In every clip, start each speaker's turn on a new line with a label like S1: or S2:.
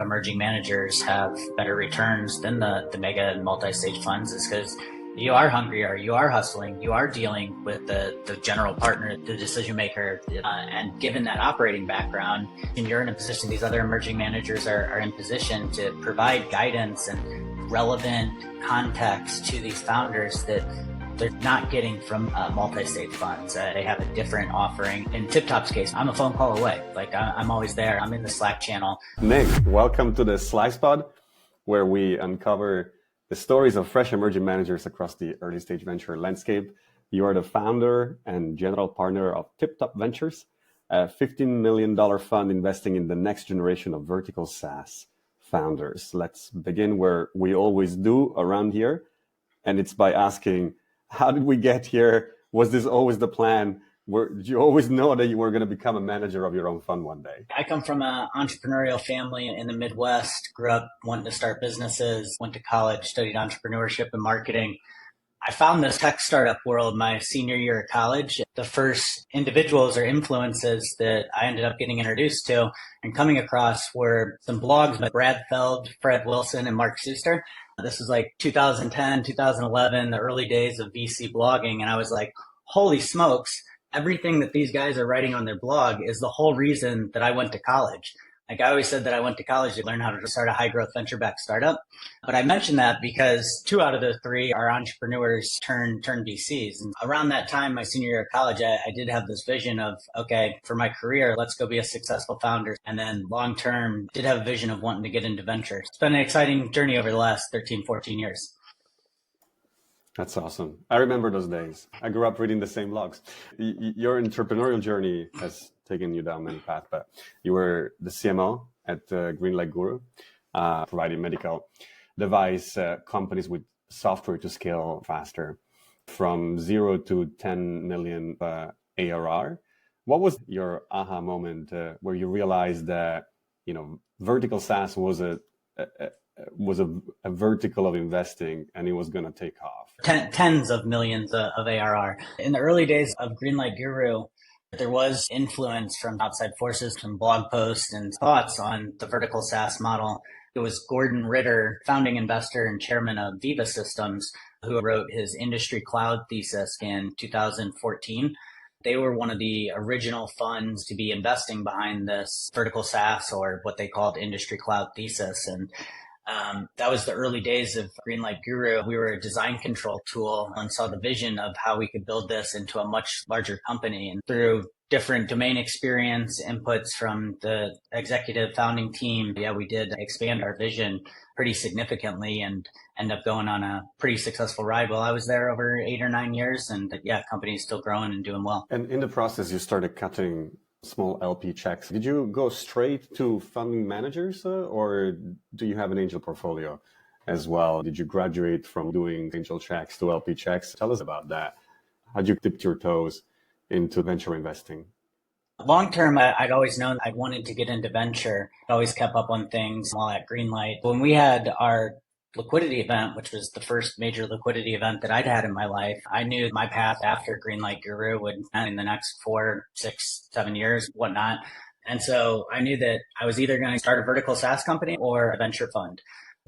S1: emerging managers have better returns than the mega and multi-stage funds is because you are hungrier, you are hustling, you are dealing with the general partner, the decision maker, and given that operating background, and you're in a position, these other emerging managers are in position to provide guidance and relevant context to these founders that they're not getting from multi-stage funds. They have a different offering. In TipTop's case, I'm a phone call away. Like I'm always there. I'm in the Slack channel.
S2: Nick, welcome to the Slice Pod, where we uncover the stories of fresh emerging managers across the early stage venture landscape. You are the founder and general partner of TipTop Ventures, a $15 million fund investing in the next generation of vertical SaaS founders. Let's begin where we always do around here. And it's by asking, how did we get here? Was this always the plan? Did you always know that you were going to become a manager of your own fund one day?
S1: I come from an entrepreneurial family in the Midwest, grew up wanting to start businesses, went to college, studied entrepreneurship and marketing. I found this tech startup world my senior year of college. The first individuals or influences that I ended up getting introduced to and coming across were some blogs by Brad Feld, Fred Wilson, and Mark Suster. This was like 2010, 2011, the early days of VC blogging. And I was like, holy smokes, everything that these guys are writing on their blog is the whole reason that I went to college. Like I always said that I went to college to learn how to start a high growth venture backed startup. But I mentioned that because 2 out of the 3 are entrepreneurs turned VCs. And around that time, my senior year of college, I did have this vision of, okay, for my career, let's go be a successful founder. And then long term, did have a vision of wanting to get into venture. It's been an exciting journey over the last 13, 14 years.
S2: That's awesome. I remember those days. I grew up reading the same blogs. Your entrepreneurial journey has taken you down many paths, but you were the CMO at Greenlight Guru, providing medical device companies with software to scale faster from 0 to 10 million ARR. What was your aha moment where you realized that, vertical SaaS was a vertical of investing and it was going to take off?
S1: Tens of millions of ARR. In the early days of Greenlight Guru, there was influence from outside forces, from blog posts and thoughts on the vertical SaaS model. It was Gordon Ritter, founding investor and chairman of Viva Systems, who wrote his industry cloud thesis in 2014. They were one of the original funds to be investing behind this vertical SaaS, or what they called industry cloud thesis. And that was the early days of Greenlight Guru. We were a design control tool and saw the vision of how we could build this into a much larger company. And through different domain experience inputs from the executive founding team, we did expand our vision pretty significantly and end up going on a pretty successful ride. Well, I was there over 8 or 9 years, and company is still growing and doing well.
S2: And in the process, you started cutting small LP checks. Did you go straight to funding managers or do you have an angel portfolio as well? Did you graduate from doing angel checks to LP checks? Tell us about that. How'd you dip your toes into venture investing?
S1: Long term, I'd always known I wanted to get into venture. I always kept up on things while at Greenlight. When we had our liquidity event, which was the first major liquidity event that I'd had in my life, I knew my path after Greenlight Guru would in the next 4, 6, 7 years, whatnot. And so I knew that I was either going to start a vertical SaaS company or a venture fund.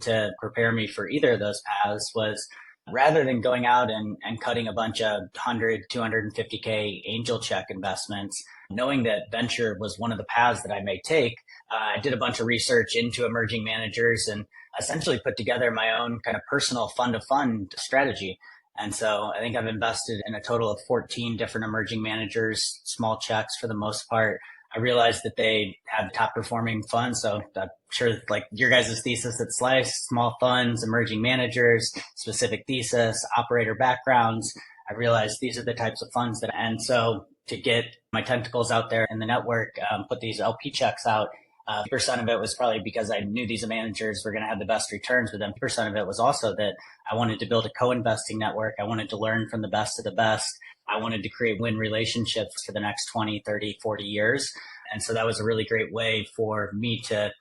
S1: To prepare me for either of those paths was, rather than going out and cutting a bunch of 100, 250K angel check investments, knowing that venture was one of the paths that I may take, I did a bunch of research into emerging managers and essentially put together my own kind of personal fund-to-fund strategy. And so I think I've invested in a total of 14 different emerging managers, small checks for the most part. I realized that they have top performing funds. So I'm sure like your guys' thesis at Slice, small funds, emerging managers, specific thesis, operator backgrounds. I realized these are the types of funds and so to get my tentacles out there in the network, put these LP checks out, percent of it was probably because I knew these managers were going to have the best returns, but then percent of it was also that I wanted to build a co-investing network. I wanted to learn from the best of the best. I wanted to create win relationships for the next 20, 30, 40 years. And so that was a really great way for me to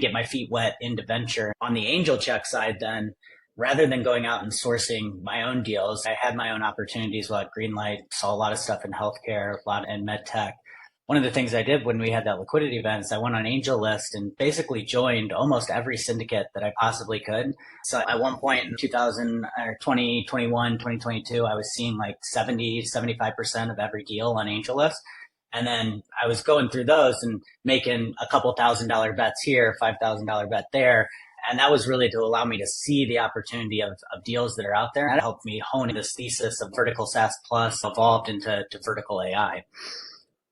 S1: get my feet wet into venture. On the angel check side then, rather than going out and sourcing my own deals, I had my own opportunities while at Greenlight, saw a lot of stuff in healthcare, a lot in med tech. one of the things I did when we had that liquidity event is I went on Angel List and basically joined almost every syndicate that I possibly could. So at one point in 2000 or 2021, 2022, I was seeing like 75% of every deal on Angel List. And then I was going through those and making a couple $1,000 bets here, $5,000 bet there. And that was really to allow me to see the opportunity of deals that are out there. That helped me hone this thesis of vertical SaaS plus evolved into vertical AI.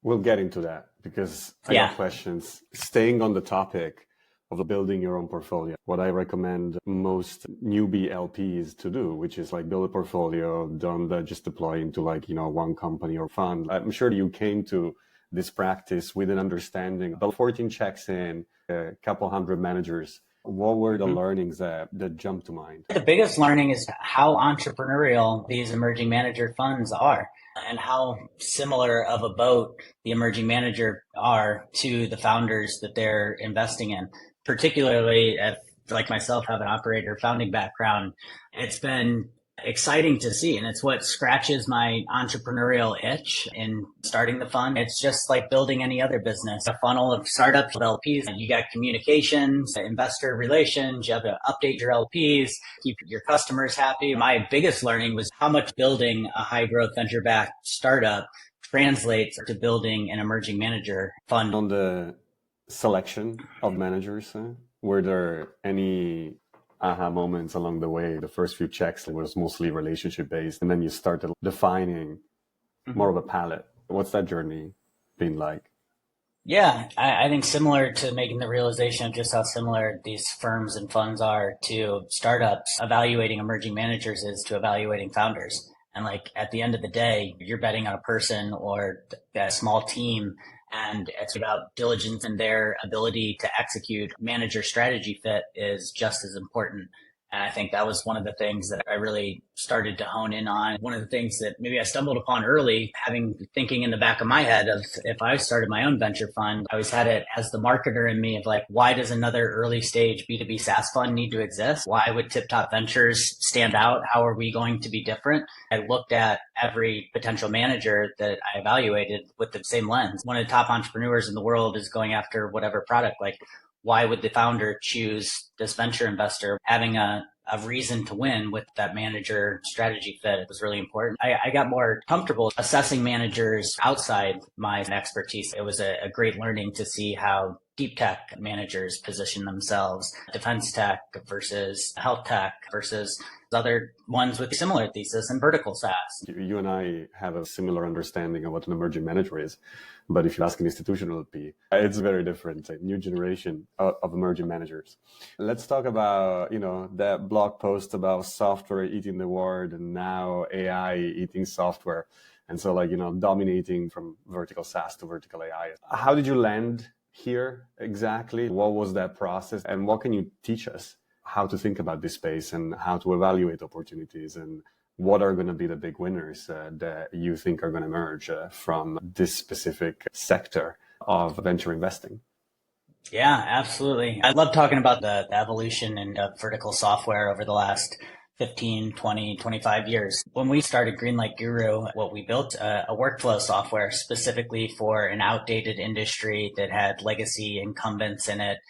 S2: We'll get into that because I got questions. Staying on the topic of building your own portfolio, what I recommend most newbie LPs to do, which is like build a portfolio, don't just deploy into one company or fund. I'm sure you came to this practice with an understanding, about 14 checks in, a couple hundred managers. What were the learnings that jumped to mind?
S1: The biggest learning is how entrepreneurial these emerging manager funds are and how similar of a boat the emerging manager are to the founders that they're investing in. Particularly, like myself, have an operator founding background. It's been exciting to see, and it's what scratches my entrepreneurial itch in starting the fund. It's just like building any other business, a funnel of startups with LPs. You got communications, investor relations, you have to update your LPs, keep your customers happy. My biggest learning was how much building a high growth venture backed startup translates to building an emerging manager fund.
S2: On the selection of managers, were there any aha moments along the way? The first few checks was mostly relationship based, and then you started defining more of a palette. What's that journey been like?
S1: Yeah, I think similar to making the realization of just how similar these firms and funds are to startups, evaluating emerging managers is to evaluating founders. And like at the end of the day, you're betting on a person or a small team, and it's about diligence and their ability to execute. Manager strategy fit is just as important. And I think that was one of the things that I really started to hone in on. One of the things that maybe I stumbled upon early, thinking in the back of my head of if I started my own venture fund, I always had it as the marketer in me of like, why does another early stage B2B SaaS fund need to exist? Why would TipTop Ventures stand out? How are we going to be different? I looked at every potential manager that I evaluated with the same lens. One of the top entrepreneurs in the world is going after whatever product. Like, why would the founder choose this venture investor? Having a reason to win with that manager strategy fit was really important. I got more comfortable assessing managers outside my expertise. It was a great learning to see how deep tech managers position themselves, defense tech versus health tech versus other ones with similar thesis and vertical SaaS.
S2: You and I have a similar understanding of what an emerging manager is. But if you ask an institutional LP, it's very different, a new generation of emerging managers. Let's talk about, that blog post about software eating the world and now AI eating software. And so dominating from vertical SaaS to vertical AI. How did you land here exactly? What was that process? And what can you teach us how to think about this space and how to evaluate opportunities, and what are going to be the big winners that you think are going to emerge from this specific sector of venture investing?
S1: Yeah, absolutely. I love talking about the evolution in vertical software over the last 15, 20, 25 years. When we started Greenlight Guru, what we built a workflow software specifically for an outdated industry that had legacy incumbents in it.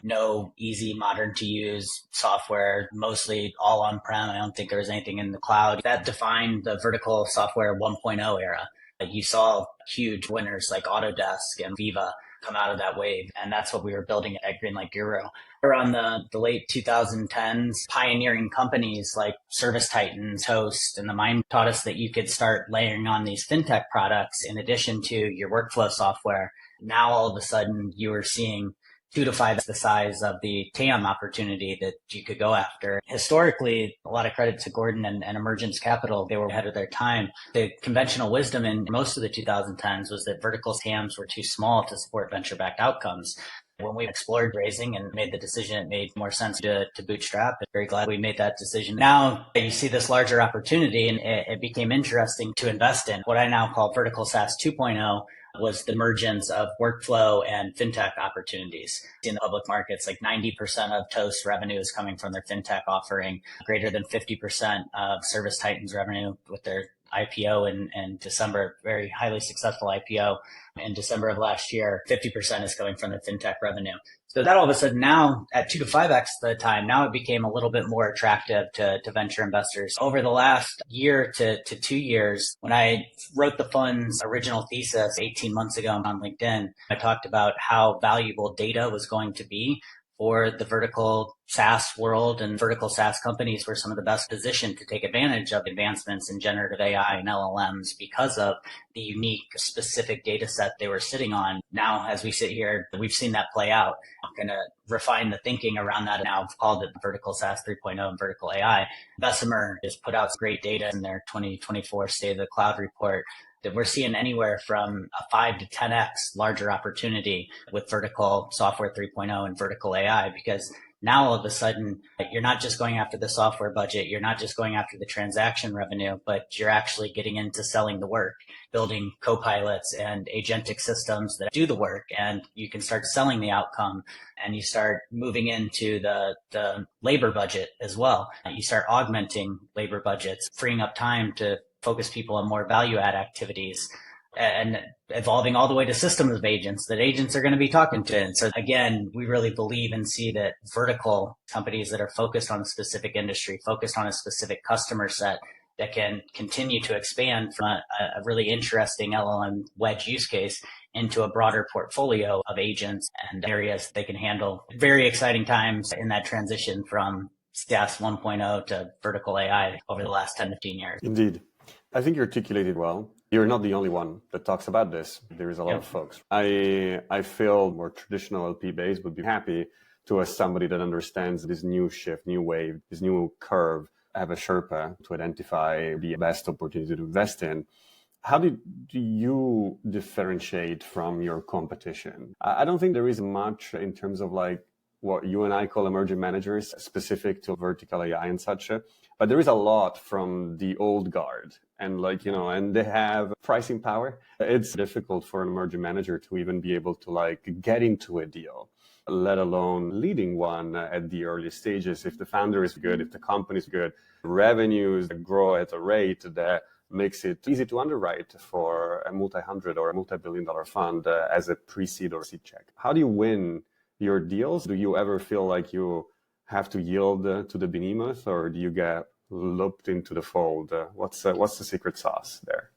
S1: No easy, modern to use software, mostly all on-prem. I don't think there was anything in the cloud. That defined the vertical software 1.0 era. You saw huge winners like Autodesk and Viva come out of that wave. And that's what we were building at Greenlight Guru. Around the late 2010s, pioneering companies like Service Titans, Toast, and the Mind taught us that you could start layering on these fintech products in addition to your workflow software. Now, all of a sudden, you were seeing 2 to 5 the size of the TAM opportunity that you could go after. Historically, a lot of credit to Gordon and Emergence Capital. They were ahead of their time. The conventional wisdom in most of the 2010s was that vertical TAMs were too small to support venture-backed outcomes. When we explored raising and made the decision, it made more sense to bootstrap. I'm very glad we made that decision. Now you see this larger opportunity, and it became interesting to invest in what I now call vertical SaaS 2.0. Was the emergence of workflow and fintech opportunities in the public markets. Like 90% of Toast revenue is coming from their fintech offering, greater than 50% of Service Titans revenue with their IPO in December, very highly successful IPO in December of last year. 50% is coming from the fintech revenue. So that all of a sudden now at 2 to 5x the time, now it became a little bit more attractive to venture investors. Over the last year to 2 years, when I wrote the fund's original thesis 18 months ago on LinkedIn, I talked about how valuable data was going to be for the vertical SaaS world, and vertical SaaS companies were some of the best positioned to take advantage of advancements in generative AI and LLMs because of the unique specific data set they were sitting on. Now, as we sit here, we've seen that play out. I'm going to refine the thinking around that. Now I've called it vertical SaaS 3.0 and vertical AI. Bessemer has put out great data in their 2024 State of the Cloud report that we're seeing anywhere from a 5 to 10x larger opportunity with vertical software 3.0 and vertical AI, because now all of a sudden you're not just going after the software budget, you're not just going after the transaction revenue, but you're actually getting into selling the work, building co-pilots and agentic systems that do the work, and you can start selling the outcome, and you start moving into the labor budget as well. You start augmenting labor budgets, freeing up time to focus people on more value add activities, and evolving all the way to systems of agents that agents are going to be talking to. And so again, we really believe and see that vertical companies that are focused on a specific industry, focused on a specific customer set, that can continue to expand from a really interesting LLM wedge use case into a broader portfolio of agents and areas they can handle. Very exciting times in that transition from SaaS 1.0 to vertical AI over the last 10 to 15 years.
S2: Indeed. I think you articulated well. You're not the only one that talks about this. There is a lot of folks. I feel more traditional LP base would be happy to have somebody that understands this new shift, new wave, this new curve, have a Sherpa to identify the best opportunity to invest in. How do you differentiate from your competition? I don't think there is much in terms of like what you and I call emerging managers specific to vertical AI and such. But there is a lot from the old guard, and and they have pricing power. It's difficult for an emerging manager to even be able to get into a deal, let alone leading one at the early stages. If the founder is good, if the company is good, revenues grow at a rate that makes it easy to underwrite for a multi-hundred or a multi-billion-dollar fund as a pre-seed or seed check. How do you win your deals? Do you ever feel like you have to yield to the behemoth, or do you get looped into the fold? What's the secret sauce there?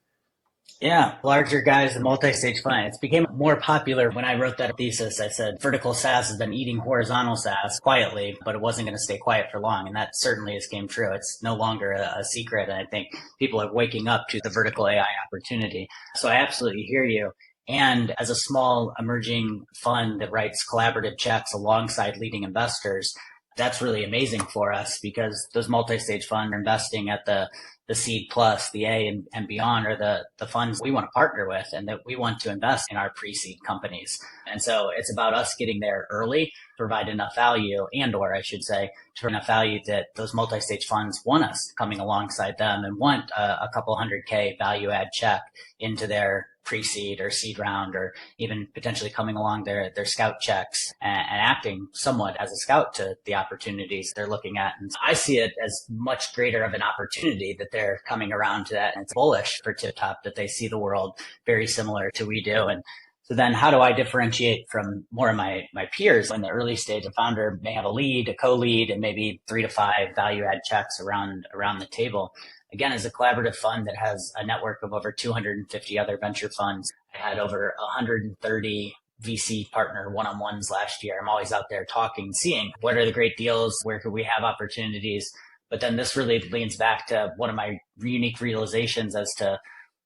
S1: Yeah, larger guys and multi-stage finance became more popular. When I wrote that thesis, I said vertical SaaS has been eating horizontal SaaS quietly, but it wasn't going to stay quiet for long. And that certainly has came true. It's no longer a secret. And I think people are waking up to the vertical AI opportunity. So I absolutely hear you. And as a small emerging fund that writes collaborative checks alongside leading investors, that's really amazing for us, because those multi-stage funds are investing at the seed plus, the A and beyond, are the funds we want to partner with and that we want to invest in our pre-seed companies. And so it's about us getting there early, provide enough value, or I should say, to enough value that those multi-stage funds want us coming alongside them and want a couple $100K value add check into their pre-seed or seed round, or even potentially coming along their scout checks and acting somewhat as a scout to the opportunities they're looking at. And I see it as much greater of an opportunity that they're coming around to that. And it's bullish for TipTop that they see the world very similar to we do. And so then how do I differentiate from more of my peers? In the early stage, a founder may have a lead, a co-lead, and maybe 3 to 5 value add checks around the table. Again, as a collaborative fund that has a network of over 250 other venture funds, I had over 130 VC partner one-on-ones last year. I'm always out there talking, seeing what are the great deals, where could we have opportunities. But then this really leans back to one of my unique realizations as to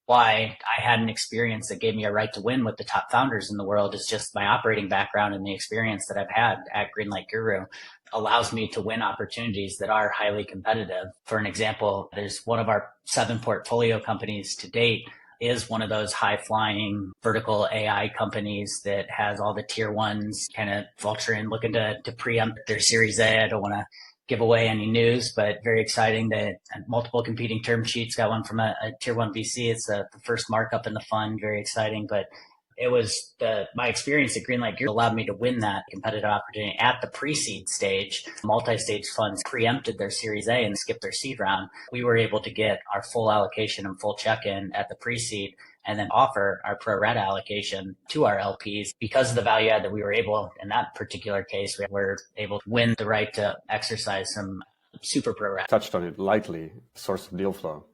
S1: why I had an experience that gave me a right to win with the top founders in the world. Is just my operating background and the experience that I've had at Greenlight Guru allows me to win opportunities that are highly competitive. For an example, there's one of our 7 portfolio companies to date is one of those high-flying vertical AI companies that has all the tier ones kind of vulturing, looking to preempt their Series A. I don't want to give away any news, but very exciting that multiple competing term sheets. Got one from a tier 1 VC. It's the first markup in the fund. Very exciting, but it was my experience at Greenlight Gear allowed me to win that competitive opportunity at the pre-seed stage. Multi-stage funds preempted their Series A and skipped their seed round. We were able to get our full allocation and full check-in at the pre-seed and then offer our pro rata allocation to our LPs because of the value add that we were able, in that particular case, we were able to win the right to exercise some super pro rata.
S2: Touched on it lightly, source of deal flow.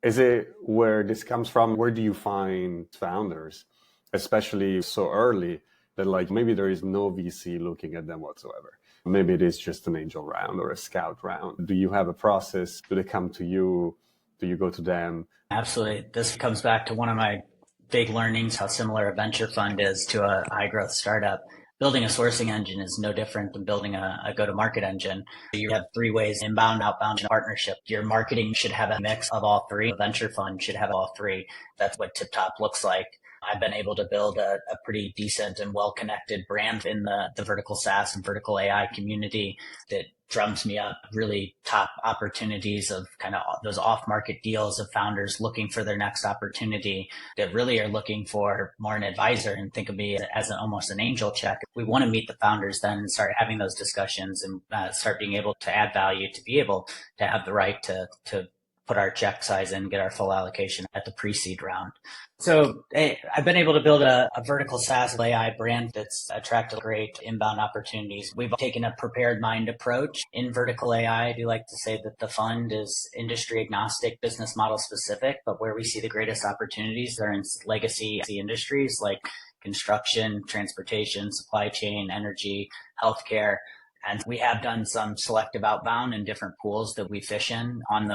S2: Is it where this comes from? Where do you find founders, especially so early, that like maybe there is no VC looking at them whatsoever? Maybe it is just an angel round or a scout round. Do you have a process? Do they come to you? Do you go to them?
S1: Absolutely. This comes back to one of my big learnings, how similar a venture fund is to a high growth startup. Building a sourcing engine is no different than building a go-to-market engine. You have three ways: inbound, outbound, and partnership. Your marketing should have a mix of all three. A venture fund should have all three. That's what TipTop looks like. I've been able to build a pretty decent and well-connected brand in the vertical SaaS and vertical AI community that drums me up really top opportunities of kind of those off-market deals of founders looking for their next opportunity that really are looking for more an advisor and think of me as almost an angel check. We want to meet the founders then and start having those discussions and start being able to add value to be able to have the right to put our check size in, get our full allocation at the pre-seed round. So I've been able to build a vertical SaaS AI brand that's attracted great inbound opportunities. We've taken a prepared mind approach in vertical AI. I do like to say that the fund is industry agnostic, business model specific, but where we see the greatest opportunities are in legacy industries like construction, transportation, supply chain, energy, healthcare. And we have done some selective outbound in different pools that we fish in on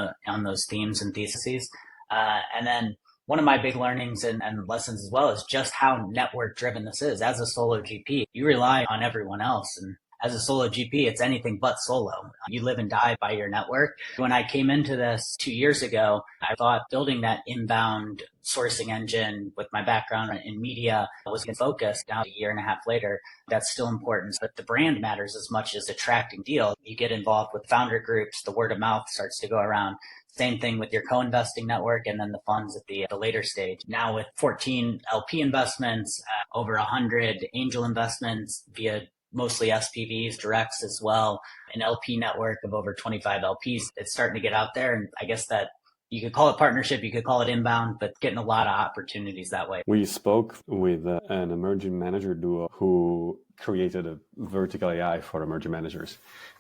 S1: those themes and theses. And then one of my big learnings and lessons as well is just how network driven this is. As a solo GP, you rely on everyone else. And as a solo GP, it's anything but solo. You live and die by your network. When I came into this 2 years ago, I thought building that inbound sourcing engine with my background in media was focused. Now, a year and a half later, that's still important. But the brand matters as much as attracting deals. You get involved with founder groups, the word of mouth starts to go around. Same thing with your co-investing network and then the funds at the later stage. Now with 14 LP investments, over 100 angel investments via mostly SPVs, directs as well, an LP network of over 25 LPs. It's starting to get out there. And I guess that you could call it partnership, you could call it inbound, but getting a lot of opportunities that way.
S2: We spoke with an emerging manager duo who created a vertical AI for emerging managers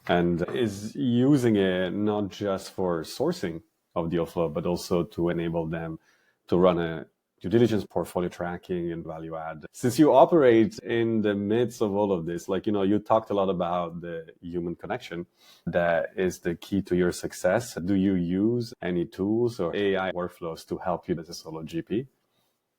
S2: and is using it not just for sourcing of deal flow, but also to enable them to run a due diligence, portfolio tracking, and value add. Since you operate in the midst of all of this, like, you talked a lot about the human connection that is the key to your success. Do you use any tools or AI workflows to help you as a solo GP?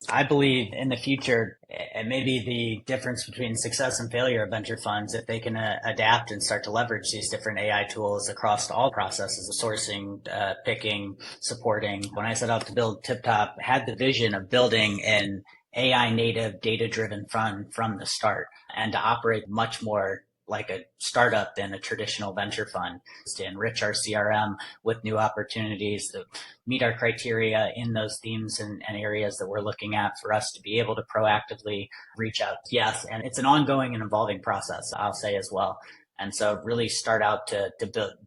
S1: I believe in the future, and maybe the difference between success and failure of venture funds, if they can adapt and start to leverage these different AI tools across all processes of sourcing, picking, supporting. When I set out to build TipTop, I had the vision of building an AI native data driven fund from the start and to operate much more like a startup than a traditional venture fund, to enrich our CRM with new opportunities that meet our criteria in those themes and areas that we're looking at for us to be able to proactively reach out. Yes, and it's an ongoing and evolving process, I'll say as well. And so really start out to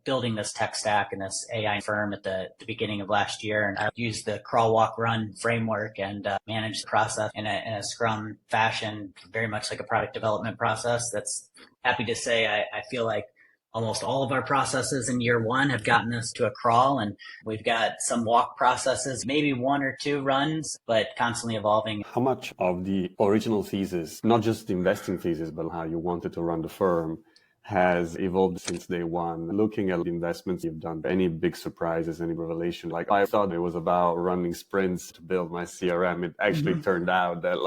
S1: building this tech stack and this AI firm at the beginning of last year. And I used the crawl, walk, run framework and managed the process in a Scrum fashion, very much like a product development process. That's happy to say I feel like almost all of our processes in year one have gotten us to a crawl, and we've got some walk processes, maybe one or two runs, but constantly evolving.
S2: How much of the original thesis, not just the investing thesis, but how you wanted to run the firm, has evolved since day one? Looking at the investments you've done, any big surprises, any revelation? Like, I thought it was about running sprints to build my CRM. It actually turned out that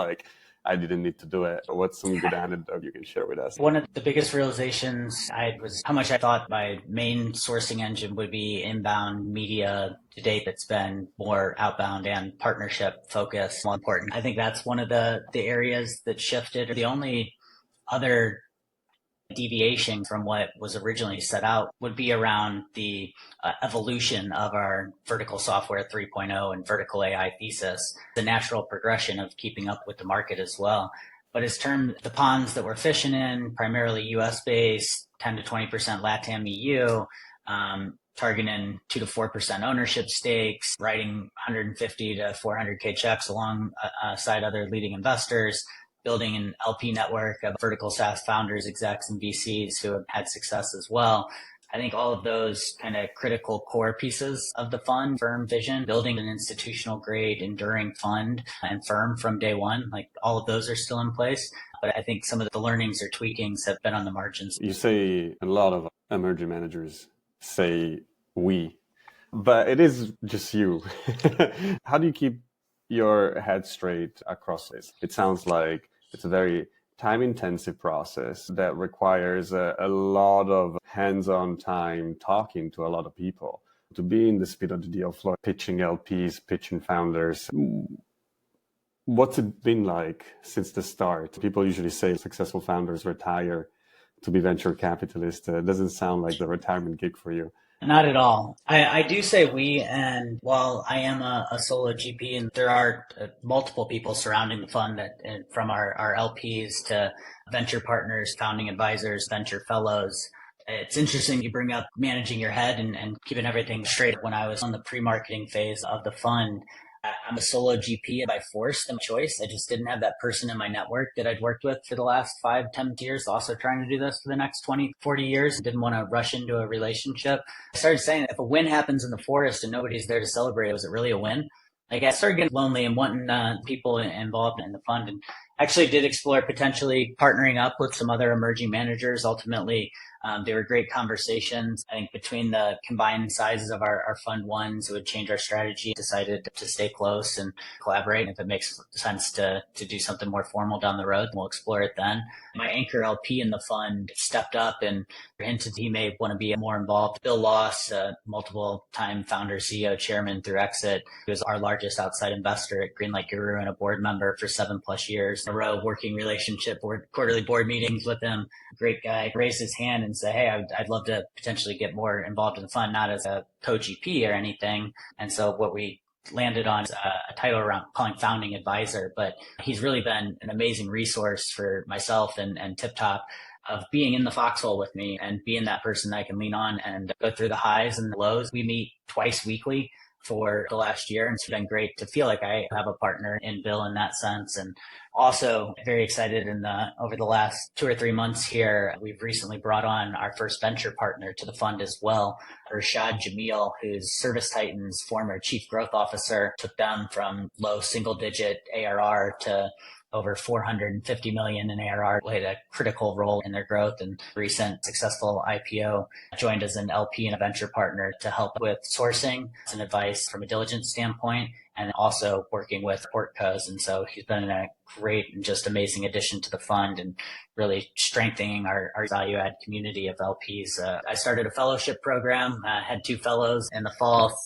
S2: I didn't need to do it. What's some good anecdote you can share with us?
S1: One of the biggest realizations was how much I thought my main sourcing engine would be inbound media. To date, that's been more outbound and partnership focused, more important. I think that's one of the areas that shifted. The only other deviation from what was originally set out would be around the evolution of our vertical software 3.0 and vertical AI thesis, the natural progression of keeping up with the market as well. But as termed, the ponds that we're fishing in, primarily US based, 10 to 20% LATAM EU, targeting 2 to 4% ownership stakes, writing 150 to 400K checks alongside other leading investors, building an LP network of vertical SaaS founders, execs, and VCs who have had success as well. I think all of those kind of critical core pieces of the fund, firm vision, building an institutional grade, enduring fund and firm from day one, like all of those are still in place. But I think some of the learnings or tweakings have been on the margins.
S2: You say a lot of emerging managers say we, but it is just you. How do you keep your head straight across this? It sounds like it's a very time-intensive process that requires a lot of hands-on time talking to a lot of people. To be in the speed of the deal floor, pitching LPs, pitching founders, what's it been like since the start? People usually say successful founders retire to be venture capitalists. It doesn't sound like the retirement gig for you.
S1: Not at all. I do say we, and while I am a solo GP, and there are multiple people surrounding the fund that, from our LPs to venture partners, founding advisors, venture fellows. It's interesting you bring up managing your head and keeping everything straight. When I was on the pre-marketing phase of the fund, I'm a solo GP by force and choice. I just didn't have that person in my network that I'd worked with for the last 5-10 years, also trying to do this for the next 20, 40 years. Didn't want to rush into a relationship. I started saying, if a win happens in the forest and nobody's there to celebrate, was it really a win? Like, I started getting lonely and wanting people involved in the fund, and actually did explore potentially partnering up with some other emerging managers. Ultimately, they were great conversations. I think between the combined sizes of our fund ones, it would change our strategy. Decided to stay close and collaborate. If it makes sense to do something more formal down the road, we'll explore it then. My anchor LP in the fund stepped up and hinted he may want to be more involved. Bill Loss, multiple time founder, CEO, chairman through exit, he was our largest outside investor at Greenlight Guru and a board member for 7+ years in a row, working relationship, quarterly board meetings with him. Great guy. Raised his hand and say, hey, I'd love to potentially get more involved in the fund, not as a co-GP or anything. And so what we landed on a title around calling founding advisor, but he's really been an amazing resource for myself and TipTop of being in the foxhole with me and being that person that I can lean on and go through the highs and the lows. We meet twice weekly for the last year, and it's been great to feel like I have a partner in Bill in that sense. And also very excited over the last 2 or 3 months here, we've recently brought on our first venture partner to the fund as well, Rashad Jamil, who's Service Titan's former chief growth officer, took them from low single-digit ARR to over 450 million in ARR, played a critical role in their growth and recent successful IPO, joined as an LP and a venture partner to help with sourcing and advice from a diligence standpoint, and also working with portcos. And so he's been a great and just amazing addition to the fund and really strengthening our value add community of LPs. I started a fellowship program, had 2 fellows in the fall,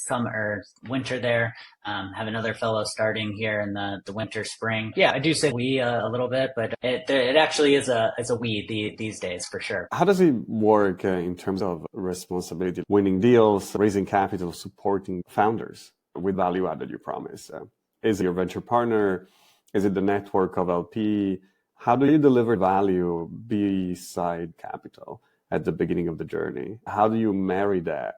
S1: winter there. Have another fellow starting here in the winter, spring. Yeah, I do say we a little bit, but it actually is a we these days for sure.
S2: How does it work in terms of responsibility, winning deals, raising capital, supporting founders with value add that you promise? Is it your venture partner? Is it the network of LP? How do you deliver value beside capital at the beginning of the journey? How do you marry that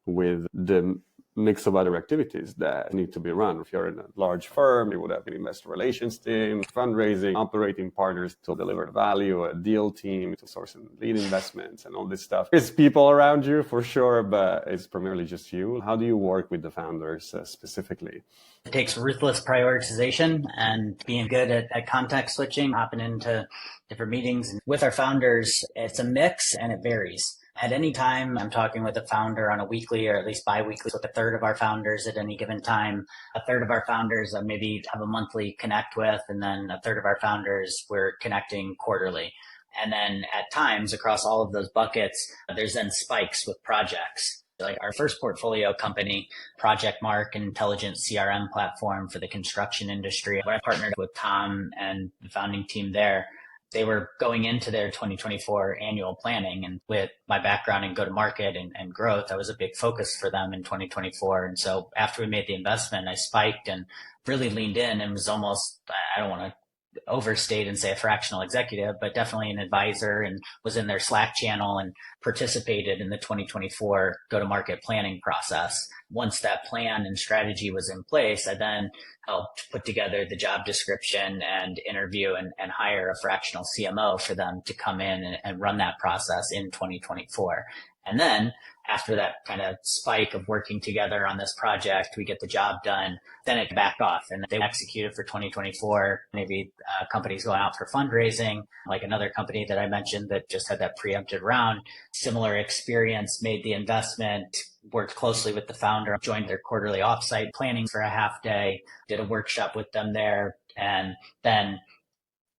S2: with the mix of other activities that need to be run? If you're in a large firm, you would have an investor relations team, fundraising, operating partners to deliver value, a deal team to source and lead investments and all this stuff. There's people around you for sure, but it's primarily just you. How do you work with the founders specifically?
S1: It takes ruthless prioritization and being good at context switching, hopping into different meetings. And with our founders, it's a mix and it varies. At any time, I'm talking with a founder on a weekly or at least bi-weekly with a third of our founders at any given time. A third of our founders I maybe have a monthly connect with, and then a third of our founders we're connecting quarterly. And then at times across all of those buckets, there's then spikes with projects. Like our first portfolio company, Project Mark, an intelligent CRM platform for the construction industry. I partnered with Tom and the founding team there. they were going into their 2024 annual planning. And with my background in go-to-market and growth, that was a big focus for them in 2024. And so after we made the investment, I spiked and really leaned in and was almost, I don't want to overstate and say a fractional executive, but definitely an advisor, and was in their Slack channel and participated in the 2024 go-to-market planning process. Once that plan and strategy was in place, I then helped put together the job description and interview and hire a fractional CMO for them to come in and run that process in 2024. And then after that kind of spike of working together on this project, we get the job done, then it backed off and they executed for 2024. Maybe companies going out for fundraising, like another company that I mentioned that just had that preempted round, similar experience, made the investment, worked closely with the founder, joined their quarterly offsite planning for a half day, did a workshop with them there, and then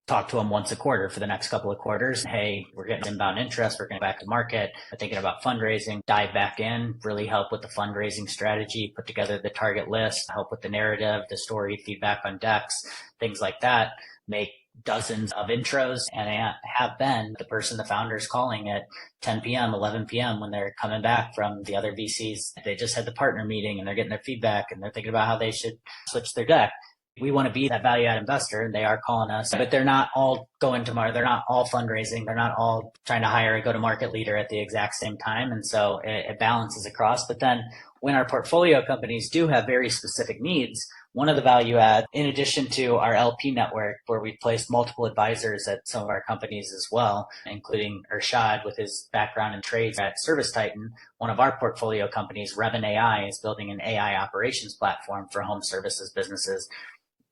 S1: talk to them once a quarter for the next couple of quarters. Hey, we're getting inbound interest. We're going back to market. We're thinking about fundraising. Dive back in, really help with the fundraising strategy, put together the target list, help with the narrative, the story, feedback on decks, things like that. Make dozens of intros, and I have been the person the founder's calling at 10 p.m., 11 p.m. when they're coming back from the other VCs. They just had the partner meeting and they're getting their feedback and they're thinking about how they should switch their deck. We want to be that value add investor, and they are calling us, but they're not all going to market. They're not all fundraising. They're not all trying to hire a go-to-market leader at the exact same time. And so it balances across. But then when our portfolio companies do have very specific needs, one of the value add, in addition to our LP network, where we've placed multiple advisors at some of our companies as well, including Urshad with his background in trades at Service Titan, one of our portfolio companies, Revin AI, is building an AI operations platform for home services businesses.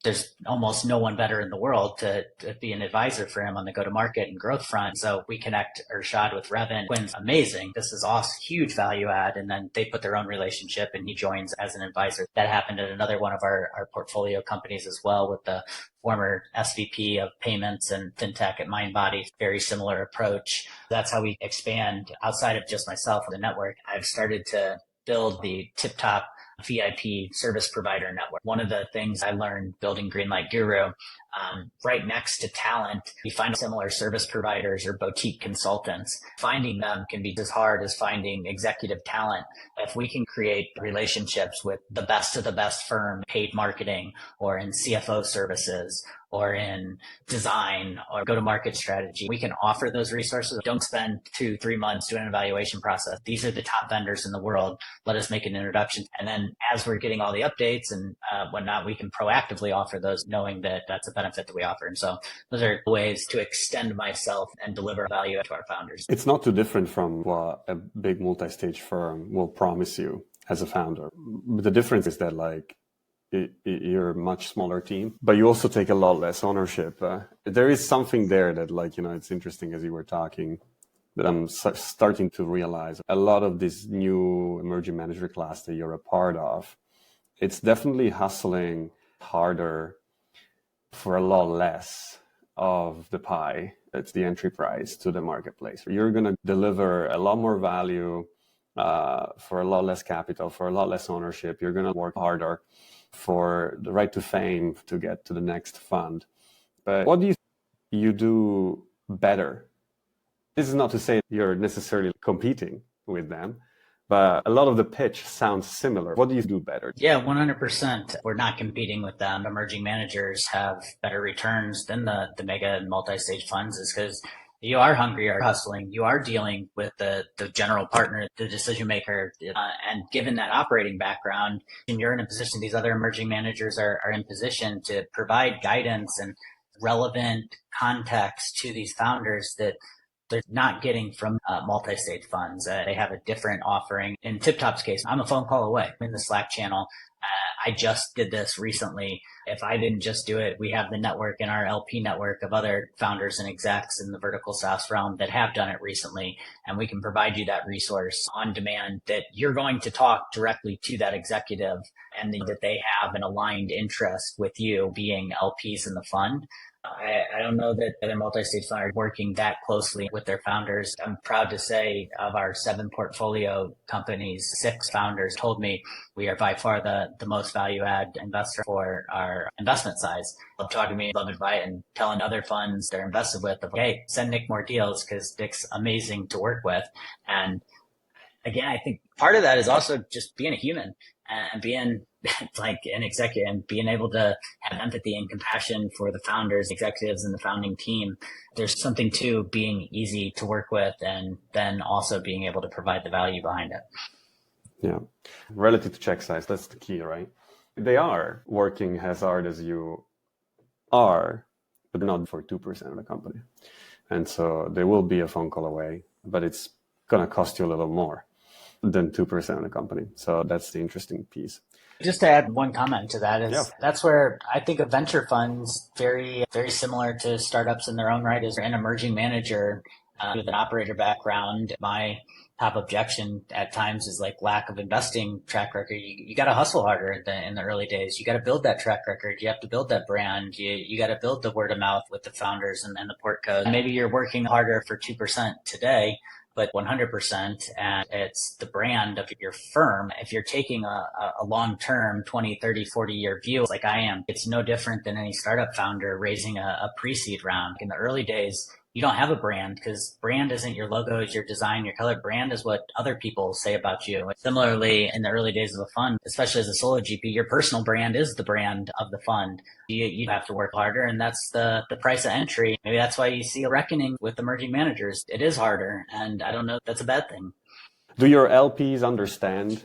S1: There's almost no one better in the world to be an advisor for him on the go-to-market and growth front. So we connect Urshad with Revin. Quinn's amazing. This is awesome, huge value add. And then they put their own relationship and he joins as an advisor. That happened at another one of our portfolio companies as well, with the former SVP of payments and fintech at MindBody. Very similar approach. That's how we expand outside of just myself and the network. I've started to build the TipTop VIP service provider network. One of the things I learned building Greenlight Guru, right next to talent, you find similar service providers or boutique consultants. Finding them can be as hard as finding executive talent. If we can create relationships with the best of the best firm, paid marketing, or in CFO services, or in design or go-to-market strategy, we can offer those resources. Don't spend 2-3 months doing an evaluation process. These are the top vendors in the world. Let us make an introduction. And then as we're getting all the updates and whatnot, we can proactively offer those, knowing that that's a benefit that we offer. And so those are ways to extend myself and deliver value to our founders.
S2: It's not too different from what a big multi-stage firm will promise you as a founder. But the difference is that you're a much smaller team, but you also take a lot less ownership. There is something there that, it's interesting as you were talking, that I'm starting to realize a lot of this new emerging manager class that you're a part of, it's definitely hustling harder for a lot less of the pie. It's the entry price to the marketplace. You're going to deliver a lot more value for a lot less capital, for a lot less ownership. You're going to work harder for the right to fame to get to the next fund. But what do you do better? This is not to say you're necessarily competing with them, but a lot of the pitch sounds similar. What do you do better?
S1: Yeah, 100%. We're not competing with them. Emerging managers have better returns than the mega and multi-stage funds, is because you are hungry or hustling. You are dealing with the general partner, the decision maker. And given that operating background, and you're in a position, these other emerging managers are in position to provide guidance and relevant context to these founders that they're not getting from multi-stage funds. They have a different offering. In TipTop's case, I'm a phone call away. I'm in the Slack channel. I just did this recently. If I didn't just do it, we have the network in our LP network of other founders and execs in the vertical SaaS realm that have done it recently. And we can provide you that resource on demand that you're going to talk directly to that executive and that they have an aligned interest with you being LPs in the fund. I don't know that other multi-stage funds are working that closely with their founders. I'm proud to say of our 7 portfolio companies, 6 founders told me we are by far the most value add investor for our investment size. Love talking to me, love inviting, telling other funds they're invested with, hey, send Nick more deals because Nick's amazing to work with. And again, I think part of that is also just being a human and being like an executive and being able to have empathy and compassion for the founders, executives, and the founding team. There's something to being easy to work with and then also being able to provide the value behind it.
S2: Yeah. Relative to check size, that's the key, right? They are working as hard as you are, but not for 2% of the company. And so they will be a phone call away, but it's going to cost you a little more than 2% of the company. So that's the interesting piece.
S1: Just to add one comment to that is that's where I think of venture funds very, very similar to startups in their own right is an emerging manager with an operator background. My top objection at times is like lack of investing track record. You got to hustle harder in the early days. You got to build that track record. You have to build that brand. You got to build the word of mouth with the founders and the port code. Maybe you're working harder for 2% today, but 100%, and it's the brand of your firm. If you're taking a long-term 20, 30, 40-year view like I am, it's no different than any startup founder raising a pre-seed round. In the early days, you don't have a brand because brand isn't your logo, is your design, your color. Brand is what other people say about you. Similarly, in the early days of a fund, especially as a solo GP, your personal brand is the brand of the fund. You have to work harder, and that's the price of entry. Maybe that's why you see a reckoning with emerging managers. It is harder, and I don't know if that's a bad thing.
S2: Do your LPs understand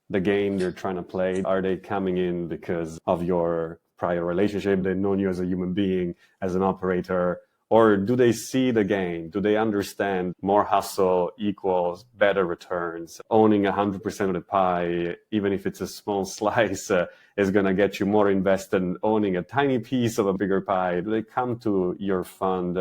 S2: the game you're trying to play? Are they coming in because of your prior relationship? They've known you as a human being, as an operator? Or do they see the game? Do they understand more hustle equals better returns? Owning 100% of the pie, even if it's a small slice, is going to get you more invested than owning a tiny piece of a bigger pie. Do they come to your fund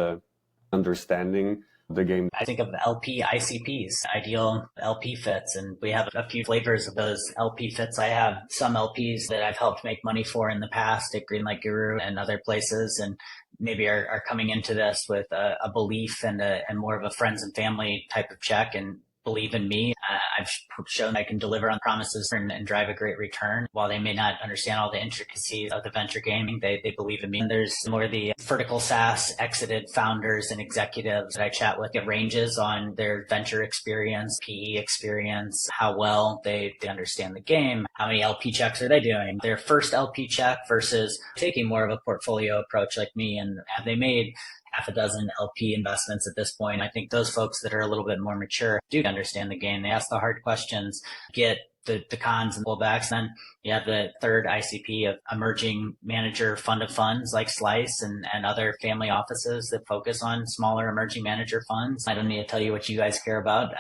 S2: understanding the game?
S1: I think of LP ICPs, ideal LP fits, and we have a few flavors of those LP fits. I have some LPs that I've helped make money for in the past at Greenlight Guru and other places, and maybe are coming into this with a belief and more of a friends and family type of check and believe in me. I've shown I can deliver on promises and drive a great return. While they may not understand all the intricacies of the venture gaming, they believe in me. And there's more of the vertical SaaS exited founders and executives that I chat with. It ranges on their venture experience, PE experience, how well they understand the game, how many LP checks are they doing, their first LP check versus taking more of a portfolio approach like me, and have they made half a dozen LP investments at this point. I think those folks that are a little bit more mature do understand the game. They ask the hard questions, get the cons and pullbacks. Then you have the third ICP of emerging manager fund of funds like Slice and other family offices that focus on smaller emerging manager funds. I don't need to tell you what you guys care about,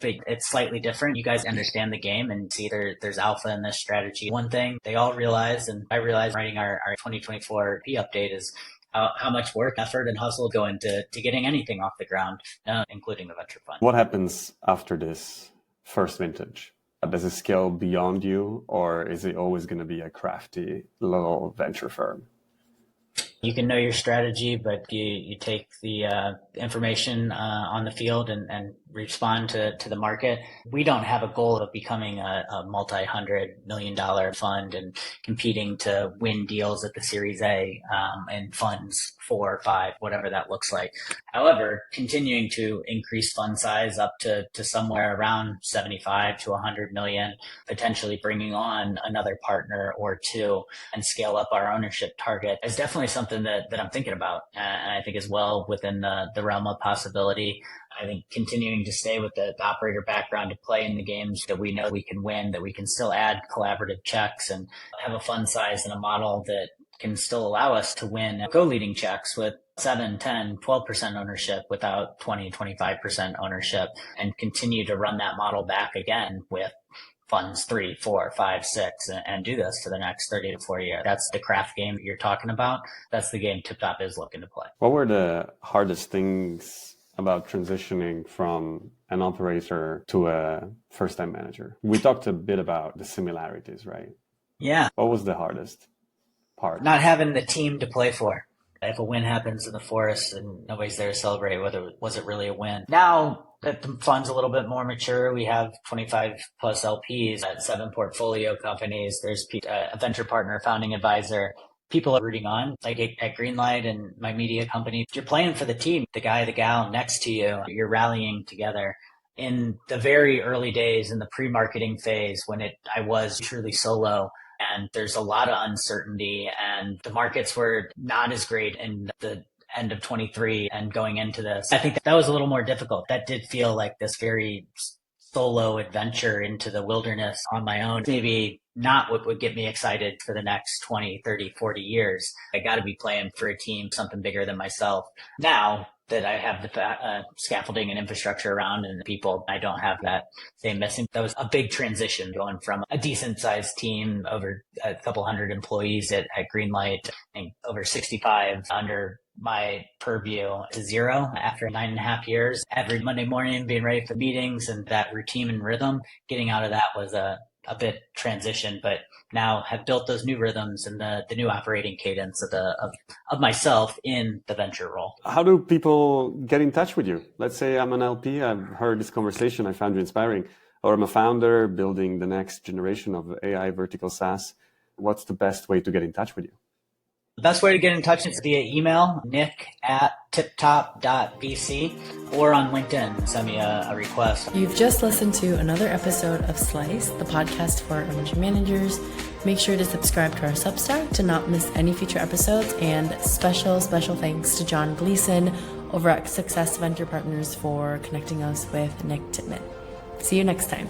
S1: but it's slightly different. You guys understand the game and see there's alpha in this strategy. One thing they all realize, and I realized writing our 2024 P update, is how much work, effort, and hustle go into getting anything off the ground, including the venture fund.
S2: What happens after this first vintage? Does it scale beyond you, or is it always going to be a crafty little venture firm?
S1: You can know your strategy, but you take the information on the field and respond to the market. We don't have a goal of becoming a multi-$100 million fund and competing to win deals at the Series A and funds 4 or 5, whatever that looks like. However, continuing to increase fund size up to somewhere around 75 to 100 million, potentially bringing on another partner or two and scale up our ownership target is definitely something that I'm thinking about. And I think is well within the realm of possibility. I think continuing to stay with the operator background to play in the games that we know we can win, that we can still add collaborative checks and have a fund size and a model that can still allow us to win co-leading checks with 7, 10, 12% ownership without 20, 25% ownership, and continue to run that model back again with funds 3, 4, 5, 6, and do this for the next 30 to 40 years. That's the craft game that you're talking about. That's the game TipTop is looking to play.
S2: What were the hardest things about transitioning from an operator to a first-time manager? We talked a bit about the similarities, right?
S1: Yeah.
S2: What was the hardest part?
S1: Not having the team to play for. If a win happens in the forest and nobody's there to celebrate, was it really a win? Now that the fund's a little bit more mature, we have 25 plus LPs at 7 portfolio companies. There's a venture partner, founding advisor. People are rooting on, like at Greenlight and my media company. You're playing for the team, the guy, the gal next to you. You're rallying together. In the very early days, in the pre-marketing phase, when I was truly solo, and there's a lot of uncertainty, and the markets were not as great in the end of 23 and going into this. I think that was a little more difficult. That did feel like this very solo adventure into the wilderness on my own. Maybe not what would get me excited for the next 20, 30, 40 years. I got to be playing for a team, something bigger than myself. Now that I have the scaffolding and infrastructure around and people, I don't have that same missing. That was a big transition, going from a decent sized team, over a couple hundred employees at Greenlight, and over 65 under my purview, to 0 after 9.5 years. Every Monday morning being ready for meetings and that routine and rhythm, getting out of that was a bit transition, but now have built those new rhythms and the new operating cadence of myself in the venture role.
S2: How do people get in touch with you? Let's say I'm an LP, I've heard this conversation, I found you inspiring, or I'm a founder building the next generation of AI vertical SaaS. What's the best way to get in touch with you?
S1: The best way to get in touch is via email, nick@tiptop.vc, or on LinkedIn. Send me a request.
S3: You've just listened to another episode of Slice, the podcast for emerging managers. Make sure to subscribe to our Substack to not miss any future episodes. And special thanks to John Gleason over at Success Venture Partners for connecting us with Nick Tippman. See you next time.